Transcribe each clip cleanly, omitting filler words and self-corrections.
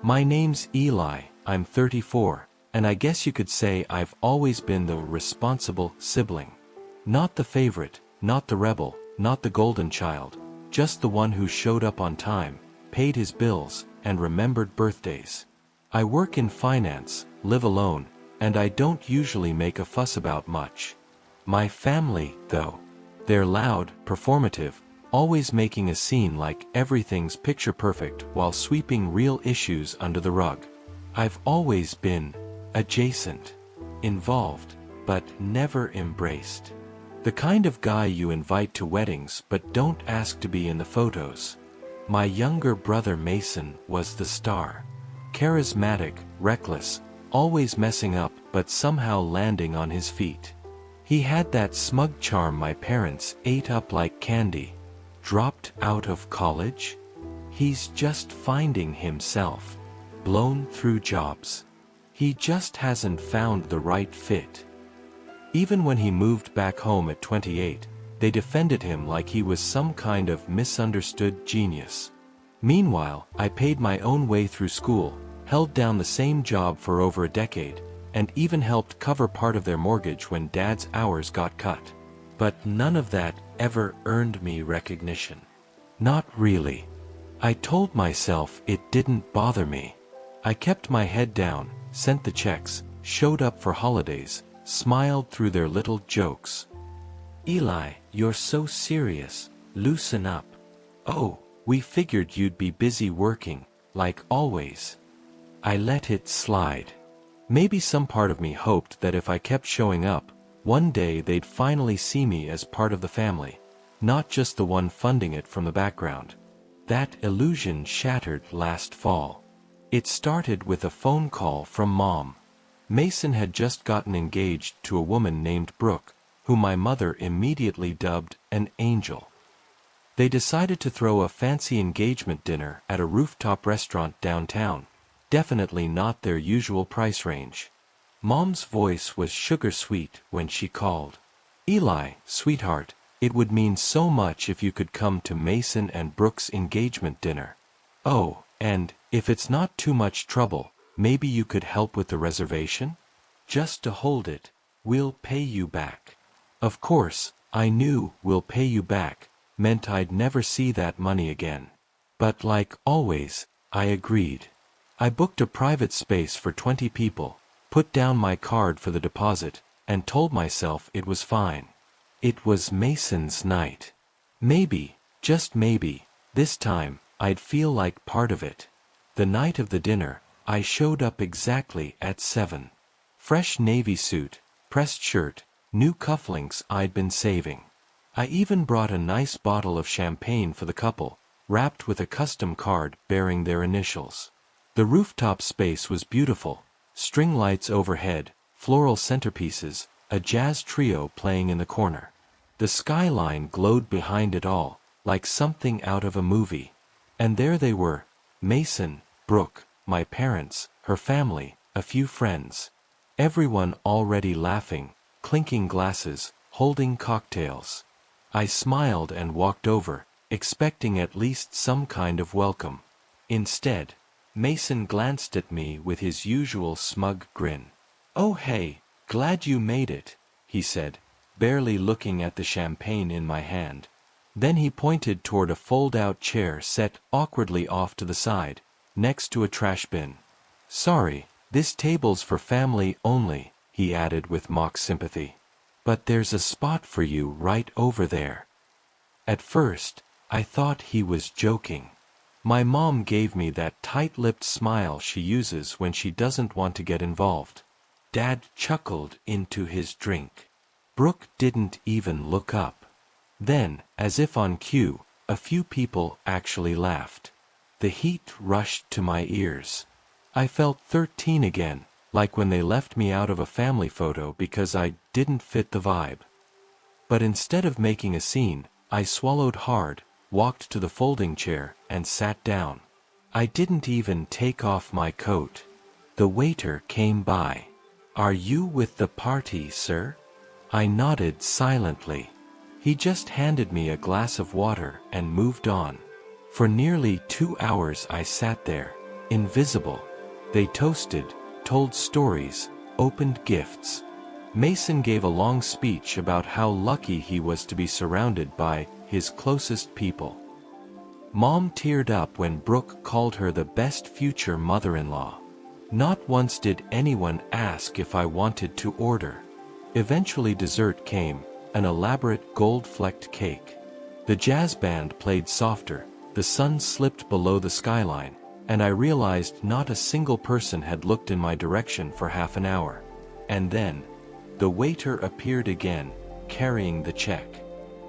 My name's Eli, I'm 34, and I guess you could say I've always been the responsible sibling. Not the favorite, not the rebel, not the golden child, just the one who showed up on time, paid his bills, and remembered birthdays. I work in finance, live alone, and I don't usually make a fuss about much. My family, though, they're loud, performative, always making a scene like everything's picture perfect while sweeping real issues under the rug. I've always been adjacent, involved, but never embraced. The kind of guy you invite to weddings but don't ask to be in the photos. My younger brother Mason was the star. Charismatic, reckless, always messing up but somehow landing on his feet. He had that smug charm my parents ate up like candy. Dropped out of college? He's just finding himself. Blown through jobs. He just hasn't found the right fit. Even when he moved back home at 28, they defended him like he was some kind of misunderstood genius. Meanwhile, I paid my own way through school, held down the same job for over a decade, and even helped cover part of their mortgage when Dad's hours got cut. But none of that ever earned me recognition. Not really. I told myself it didn't bother me. I kept my head down, sent the checks, showed up for holidays, smiled through their little jokes. Eli, you're so serious, loosen up. Oh, we figured you'd be busy working, like always. I let it slide. Maybe some part of me hoped that if I kept showing up, one day they'd finally see me as part of the family, not just the one funding it from the background. That illusion shattered last fall. It started with a phone call from Mom. Mason had just gotten engaged to a woman named Brooke, whom my mother immediately dubbed an angel. They decided to throw a fancy engagement dinner at a rooftop restaurant downtown, definitely not their usual price range. Mom's voice was sugar-sweet when she called. Eli, sweetheart, it would mean so much if you could come to Mason and Brooke's engagement dinner. Oh, and, if it's not too much trouble, maybe you could help with the reservation? Just to hold it, we'll pay you back. Of course, I knew "we'll pay you back" meant I'd never see that money again. But like always, I agreed. I booked a private space for 20 people, put down my card for the deposit, and told myself it was fine. It was Mason's night. Maybe, just maybe, this time, I'd feel like part of it. The night of the dinner, I showed up exactly at 7. Fresh navy suit, pressed shirt, new cufflinks I'd been saving. I even brought a nice bottle of champagne for the couple, wrapped with a custom card bearing their initials. The rooftop space was beautiful. String lights overhead, floral centerpieces, a jazz trio playing in the corner. The skyline glowed behind it all, like something out of a movie. And there they were, Mason, Brooke, my parents, her family, a few friends. Everyone already laughing, clinking glasses, holding cocktails. I smiled and walked over, expecting at least some kind of welcome. Instead, Mason glanced at me with his usual smug grin. "Oh hey, glad you made it," he said, barely looking at the champagne in my hand. Then he pointed toward a fold-out chair set awkwardly off to the side, next to a trash bin. "Sorry, this table's for family only," he added with mock sympathy. "But there's a spot for you right over there." At first, I thought he was joking. My mom gave me that tight-lipped smile she uses when she doesn't want to get involved. Dad chuckled into his drink. Brooke didn't even look up. Then, as if on cue, a few people actually laughed. The heat rushed to my ears. I felt 13 again, like when they left me out of a family photo because I didn't fit the vibe. But instead of making a scene, I swallowed hard, walked to the folding chair, and sat down. I didn't even take off my coat. The waiter came by. "Are you with the party, sir?" I nodded silently. He just handed me a glass of water and moved on. For nearly 2 hours I sat there, invisible. They toasted, told stories, opened gifts. Mason gave a long speech about how lucky he was to be surrounded by his closest people. Mom teared up when Brooke called her the best future mother-in-law. Not once did anyone ask if I wanted to order. Eventually dessert came, an elaborate gold-flecked cake. The jazz band played softer, the sun slipped below the skyline, and I realized not a single person had looked in my direction for half an hour. And then, the waiter appeared again, carrying the check.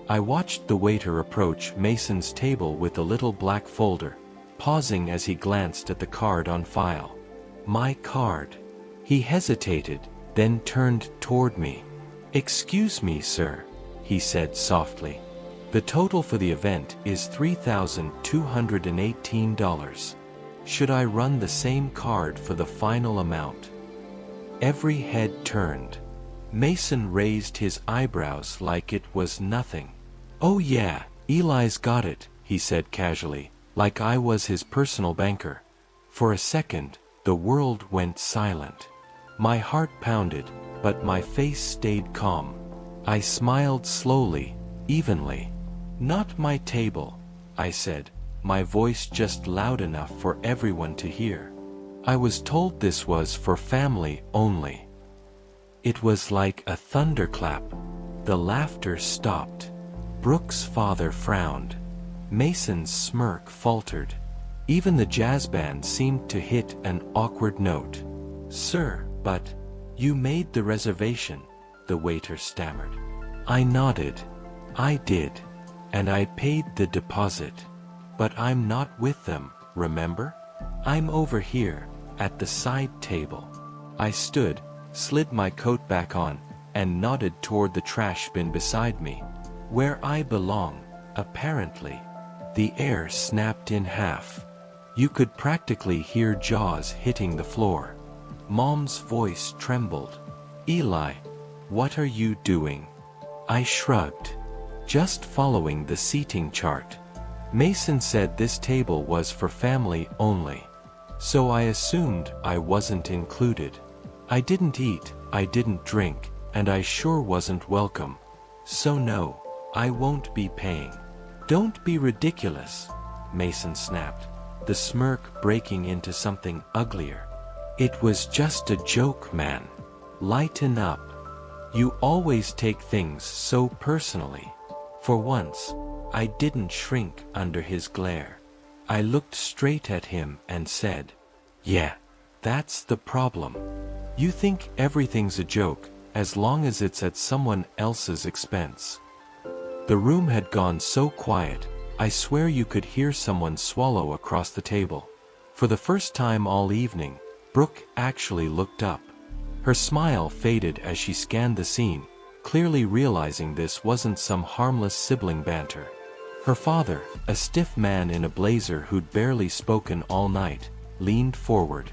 I watched the waiter approach Mason's table with a little black folder, pausing as he glanced at the card on file. My card. He hesitated, then turned toward me. "Excuse me, sir," he said softly. "The total for the event is $3,218. Should I run the same card for the final amount?" Every head turned. Mason raised his eyebrows like it was nothing. "Oh yeah, Eli's got it," he said casually, like I was his personal banker. For a second, the world went silent. My heart pounded, but my face stayed calm. I smiled slowly, evenly. "Not my table," I said, my voice just loud enough for everyone to hear. I was told this was for family only. It was like a thunderclap. The laughter stopped. Brooke's father frowned. Mason's smirk faltered. Even the jazz band seemed to hit an awkward note. "Sir, but you made the reservation," the waiter stammered. I nodded. "I did. And I paid the deposit. But I'm not with them, remember? I'm over here, at the side table." I stood, slid my coat back on, and nodded toward the trash bin beside me. Where I belong, apparently. The air snapped in half. You could practically hear jaws hitting the floor. Mom's voice trembled. "Eli, what are you doing?" I shrugged. "Just following the seating chart. Mason said this table was for family only. So I assumed I wasn't included. I didn't eat, I didn't drink, and I sure wasn't welcome. So no, I won't be paying." "Don't be ridiculous," Mason snapped, the smirk breaking into something uglier. "It was just a joke, man. Lighten up. You always take things so personally." For once, I didn't shrink under his glare. I looked straight at him and said, "Yeah, that's the problem. You think everything's a joke, as long as it's at someone else's expense." The room had gone so quiet, I swear you could hear someone swallow across the table. For the first time all evening, Brooke actually looked up. Her smile faded as she scanned the scene, clearly realizing this wasn't some harmless sibling banter. Her father, a stiff man in a blazer who'd barely spoken all night, leaned forward.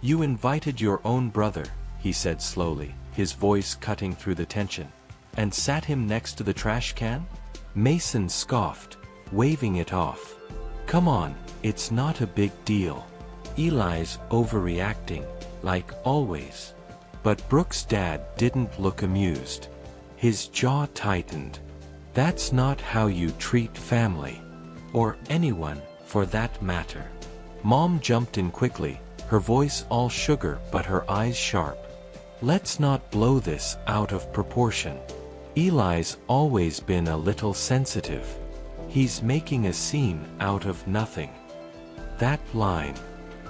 "You invited your own brother," he said slowly, his voice cutting through the tension, "and sat him next to the trash can?" Mason scoffed, waving it off. "Come on, it's not a big deal. Eli's overreacting, like always." But Brooke's dad didn't look amused. His jaw tightened. "That's not how you treat family. Or anyone, for that matter." Mom jumped in quickly, her voice all sugar but her eyes sharp. "Let's not blow this out of proportion. Eli's always been a little sensitive. He's making a scene out of nothing." That line,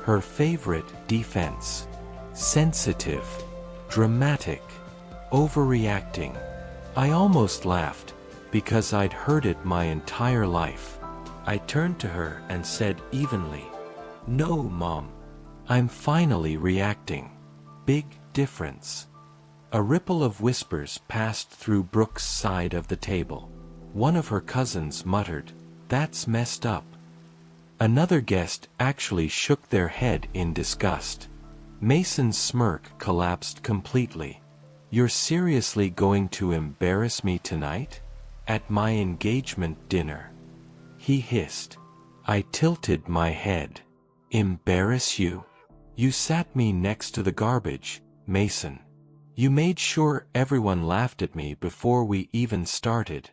her favorite defense. Sensitive. Dramatic. Overreacting. I almost laughed, because I'd heard it my entire life. I turned to her and said evenly, "No, Mom. I'm finally reacting. Big difference." A ripple of whispers passed through Brooke's side of the table. One of her cousins muttered, "That's messed up." Another guest actually shook their head in disgust. Mason's smirk collapsed completely. "You're seriously going to embarrass me tonight? At my engagement dinner?" he hissed. I tilted my head. Embarrass you? You sat me next to the garbage, Mason. You made sure everyone laughed at me before we even started.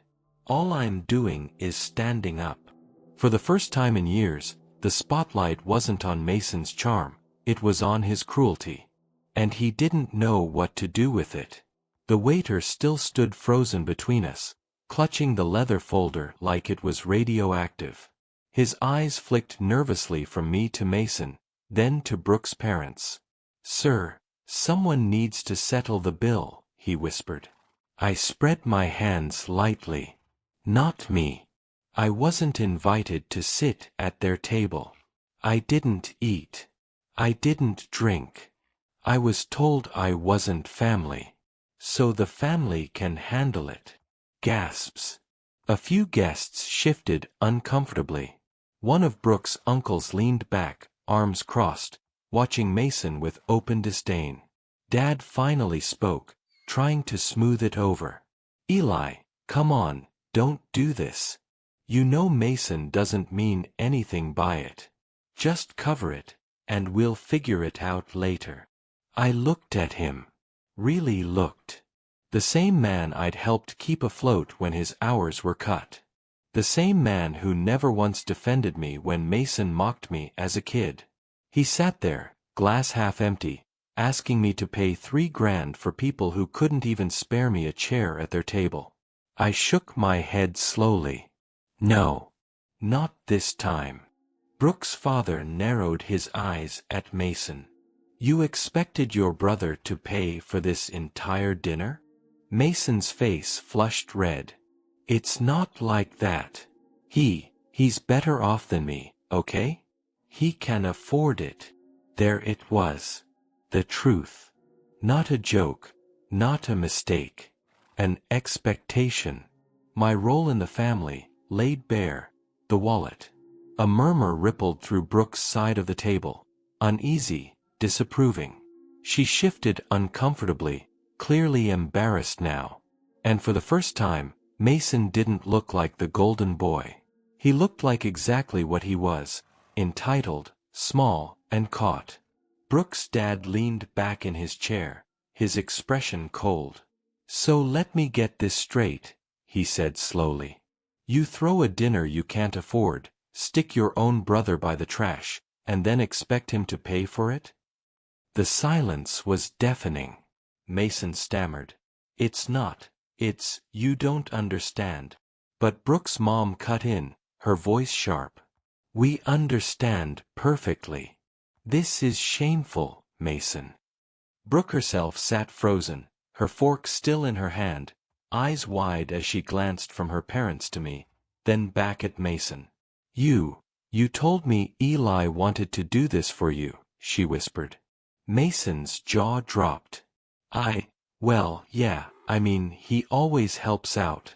All I'm doing is standing up. For the first time in years, the spotlight wasn't on Mason's charm, it was on his cruelty. And he didn't know what to do with it. The waiter still stood frozen between us, clutching the leather folder like it was radioactive. His eyes flicked nervously from me to Mason, then to Brooke's parents. "Sir, someone needs to settle the bill," he whispered. I spread my hands lightly. Not me. I wasn't invited to sit at their table. I didn't eat. I didn't drink. I was told I wasn't family. So the family can handle it. Gasps. A few guests shifted uncomfortably. One of Brooke's uncles leaned back, arms crossed, watching Mason with open disdain. Dad finally spoke, trying to smooth it over. "Eli, come on, don't do this. You know Mason doesn't mean anything by it. Just cover it, and we'll figure it out later." I looked at him. Really looked. The same man I'd helped keep afloat when his hours were cut. The same man who never once defended me when Mason mocked me as a kid. He sat there, glass half empty, asking me to pay $3,000 for people who couldn't even spare me a chair at their table. I shook my head slowly. No. Not this time. Brooke's father narrowed his eyes at Mason. "You expected your brother to pay for this entire dinner?" Mason's face flushed red. "It's not like that. He's better off than me, okay? He can afford it." There it was. The truth. Not a joke, not a mistake. An expectation. My role in the family, laid bare. The wallet. A murmur rippled through Brooke's side of the table. Uneasy, disapproving. She shifted uncomfortably, clearly embarrassed now. And for the first time, Mason didn't look like the golden boy. He looked like exactly what he was, entitled, small, and caught. Brooke's dad leaned back in his chair, his expression cold. "So let me get this straight," he said slowly. "You throw a dinner you can't afford, stick your own brother by the trash, and then expect him to pay for it?" The silence was deafening. Mason stammered. It's, you don't understand." But Brooke's mom cut in, her voice sharp. "We understand perfectly. This is shameful, Mason." Brooke herself sat frozen, her fork still in her hand, eyes wide as she glanced from her parents to me, then back at Mason. You told me Eli wanted to do this for you," she whispered. Mason's jaw dropped. Well, yeah, I mean, he always helps out."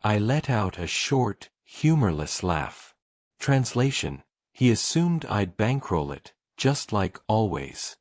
I let out a short, humorless laugh. Translation: he assumed I'd bankroll it, just like always.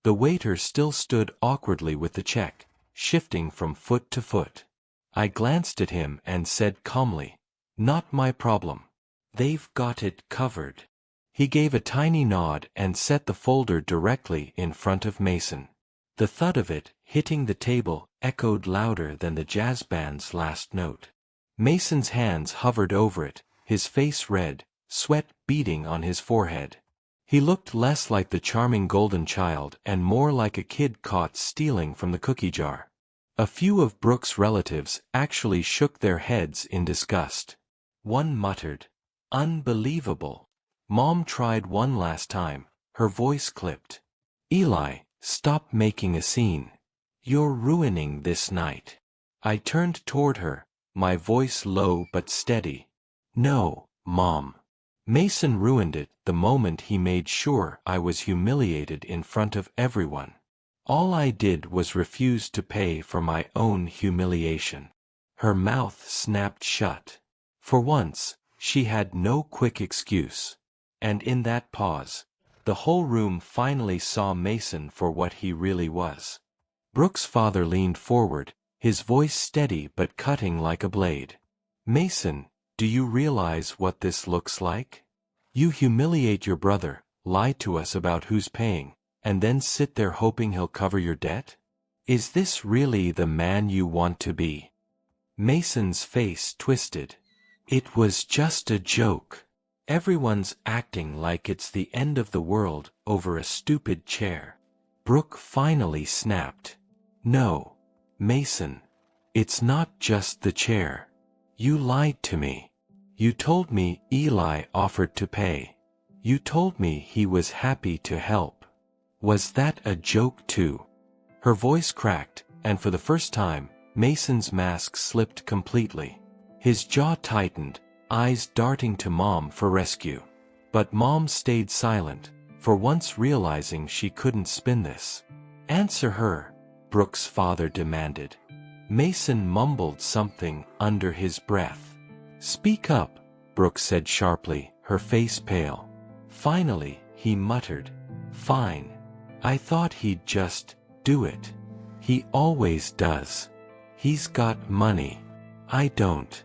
The waiter still stood awkwardly with the check, shifting from foot to foot. I glanced at him and said calmly, "Not my problem. They've got it covered." He gave a tiny nod and set the folder directly in front of Mason. The thud of it, hitting the table, echoed louder than the jazz band's last note. Mason's hands hovered over it, his face red, sweat beading on his forehead. He looked less like the charming golden child and more like a kid caught stealing from the cookie jar. A few of Brooke's relatives actually shook their heads in disgust. One muttered, "Unbelievable." Mom tried one last time, her voice clipped. "Eli, stop making a scene. You're ruining this night." I turned toward her, my voice low but steady. "No, Mom. Mason ruined it the moment he made sure I was humiliated in front of everyone. All I did was refuse to pay for my own humiliation." Her mouth snapped shut. For once, she had no quick excuse. And in that pause, the whole room finally saw Mason for what he really was. Brooke's father leaned forward, his voice steady but cutting like a blade. "Mason, do you realize what this looks like? You humiliate your brother, lie to us about who's paying, and then sit there hoping he'll cover your debt? Is this really the man you want to be? Mason's face twisted. It was just a joke. Everyone's acting like it's the end of the world over a stupid chair. Brooke finally snapped. No, Mason. It's not just the chair. You lied to me. You told me Eli offered to pay. You told me he was happy to help. Was that a joke too? Her voice cracked, and for the first time, Mason's mask slipped completely. His jaw tightened, eyes darting to Mom for rescue. But Mom stayed silent, for once realizing she couldn't spin this. Answer her, Brooke's father demanded. Mason mumbled something under his breath. Speak up, Brooke said sharply, her face pale. Finally, he muttered, Fine. I thought he'd just do it. He always does. He's got money. I don't.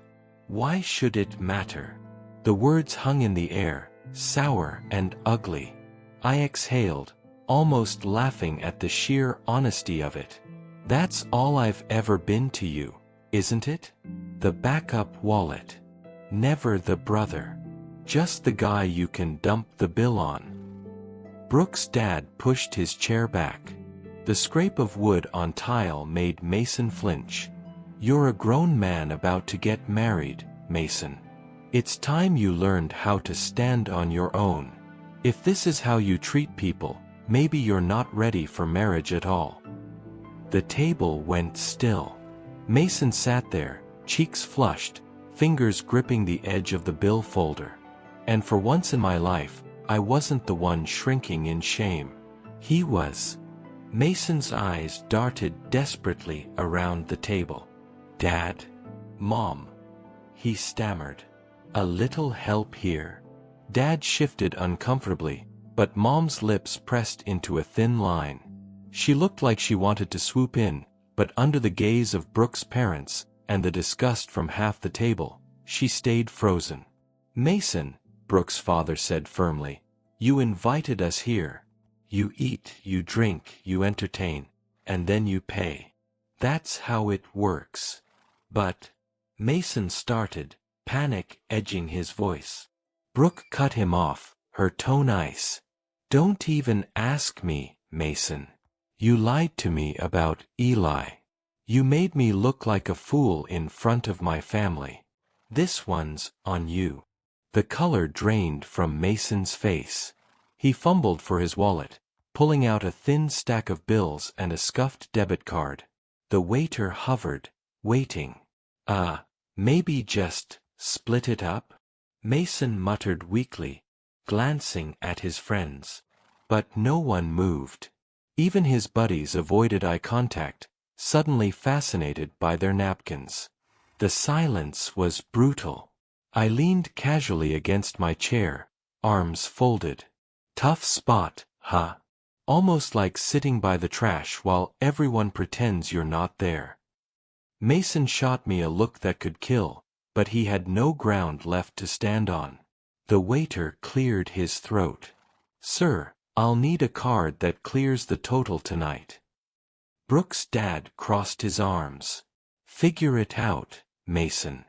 Why should it matter? The words hung in the air, sour and ugly. I exhaled, almost laughing at the sheer honesty of it. That's all I've ever been to you, isn't it? The backup wallet. Never the brother. Just the guy you can dump the bill on. Brooke's dad pushed his chair back. The scrape of wood on tile made Mason flinch. You're a grown man about to get married, Mason. It's time you learned how to stand on your own. If this is how you treat people, maybe you're not ready for marriage at all. The table went still. Mason sat there, cheeks flushed, fingers gripping the edge of the bill folder. And for once in my life, I wasn't the one shrinking in shame. He was. Mason's eyes darted desperately around the table. Dad? Mom? He stammered. A little help here. Dad shifted uncomfortably, but Mom's lips pressed into a thin line. She looked like she wanted to swoop in, but under the gaze of Brooke's parents, and the disgust from half the table, she stayed frozen. Mason, Brooke's father said firmly, you invited us here. You eat, you drink, you entertain, and then you pay. That's how it works. But, Mason started, panic edging his voice. Brooke cut him off, her tone ice. Don't even ask me, Mason. You lied to me about Eli. You made me look like a fool in front of my family. This one's on you. The color drained from Mason's face. He fumbled for his wallet, pulling out a thin stack of bills and a scuffed debit card. The waiter hovered, waiting. Maybe just split it up? Mason muttered weakly, glancing at his friends. But no one moved. Even his buddies avoided eye contact, suddenly fascinated by their napkins. The silence was brutal. I leaned casually against my chair, arms folded. Tough spot, huh? Almost like sitting by the trash while everyone pretends you're not there. Mason shot me a look that could kill, but he had no ground left to stand on. The waiter cleared his throat. Sir, I'll need a card that clears the total tonight. Brooke's dad crossed his arms. Figure it out, Mason.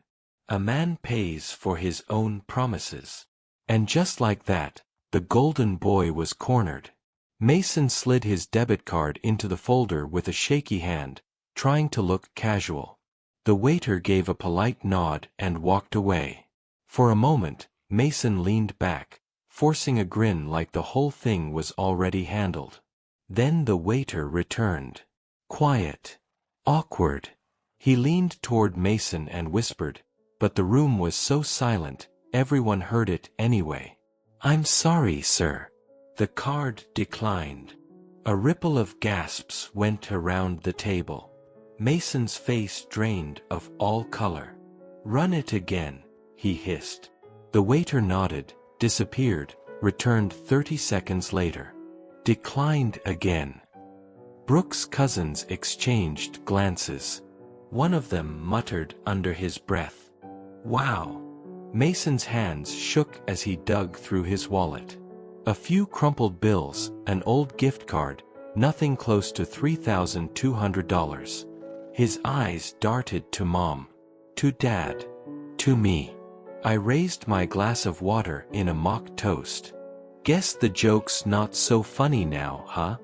A man pays for his own promises. And just like that, the golden boy was cornered. Mason slid his debit card into the folder with a shaky hand, trying to look casual. The waiter gave a polite nod and walked away. For a moment, Mason leaned back, forcing a grin like the whole thing was already handled. Then the waiter returned. Quiet. Awkward. He leaned toward Mason and whispered, but the room was so silent, everyone heard it anyway. I'm sorry, sir. The card declined. A ripple of gasps went around the table. Mason's face drained of all color. Run it again, he hissed. The waiter nodded, disappeared, returned 30 seconds later. Declined again. Brooke's cousins exchanged glances. One of them muttered under his breath. Wow. Mason's hands shook as he dug through his wallet. A few crumpled bills, an old gift card, nothing close to $3,200. His eyes darted to Mom, to Dad, to me. I raised my glass of water in a mock toast. Guess the joke's not so funny now, huh?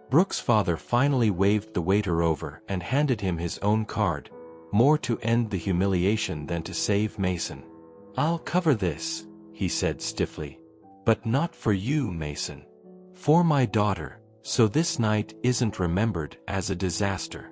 Brooke's father finally waved the waiter over and handed him his own card, more to end the humiliation than to save Mason. "I'll cover this," he said stiffly. "But not for you, Mason. For my daughter, so this night isn't remembered as a disaster."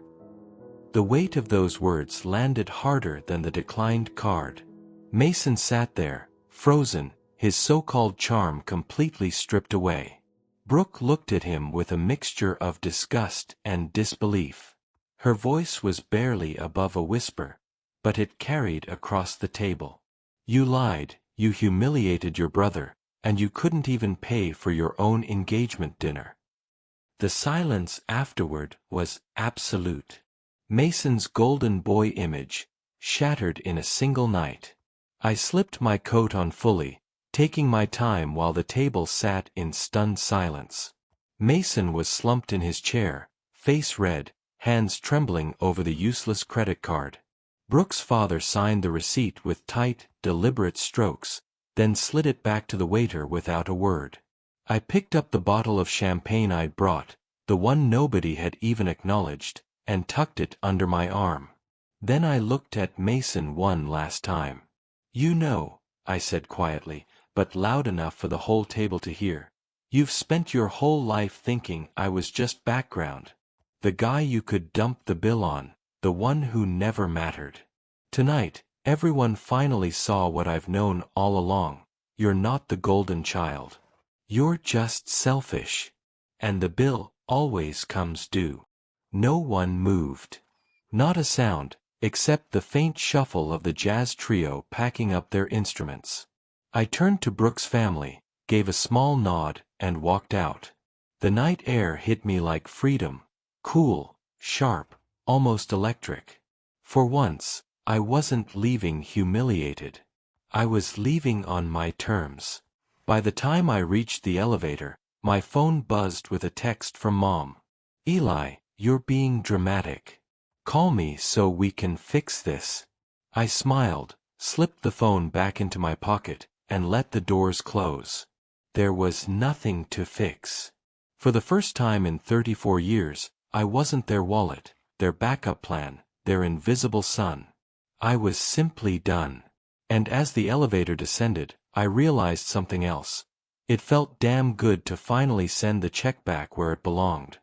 The weight of those words landed harder than the declined card. Mason sat there, frozen, his so-called charm completely stripped away. Brooke looked at him with a mixture of disgust and disbelief. Her voice was barely above a whisper, but it carried across the table. "You lied, you humiliated your brother, and you couldn't even pay for your own engagement dinner." The silence afterward was absolute. Mason's golden boy image, shattered in a single night. I slipped my coat on fully, taking my time while the table sat in stunned silence. Mason was slumped in his chair, face red, hands trembling over the useless credit card. Brooke's father signed the receipt with tight, deliberate strokes, then slid it back to the waiter without a word. I picked up the bottle of champagne I'd brought, the one nobody had even acknowledged, and tucked it under my arm. Then I looked at Mason one last time. "You know," I said quietly, but loud enough for the whole table to hear, "you've spent your whole life thinking I was just background. The guy you could dump the bill on, the one who never mattered. Tonight, everyone finally saw what I've known all along. You're not the golden child. You're just selfish. And the bill always comes due." No one moved. Not a sound, except the faint shuffle of the jazz trio packing up their instruments. I turned to Brooke's family, gave a small nod, and walked out. The night air hit me like freedom, cool, sharp, almost electric. For once, I wasn't leaving humiliated. I was leaving on my terms. By the time I reached the elevator, my phone buzzed with a text from Mom. "Eli, you're being dramatic. Call me so we can fix this." I smiled, slipped the phone back into my pocket, and let the doors close. There was nothing to fix. For the first time in 34 years, I wasn't their wallet, their backup plan, their invisible sun. I was simply done. And as the elevator descended, I realized something else. It felt damn good to finally send the check back where it belonged.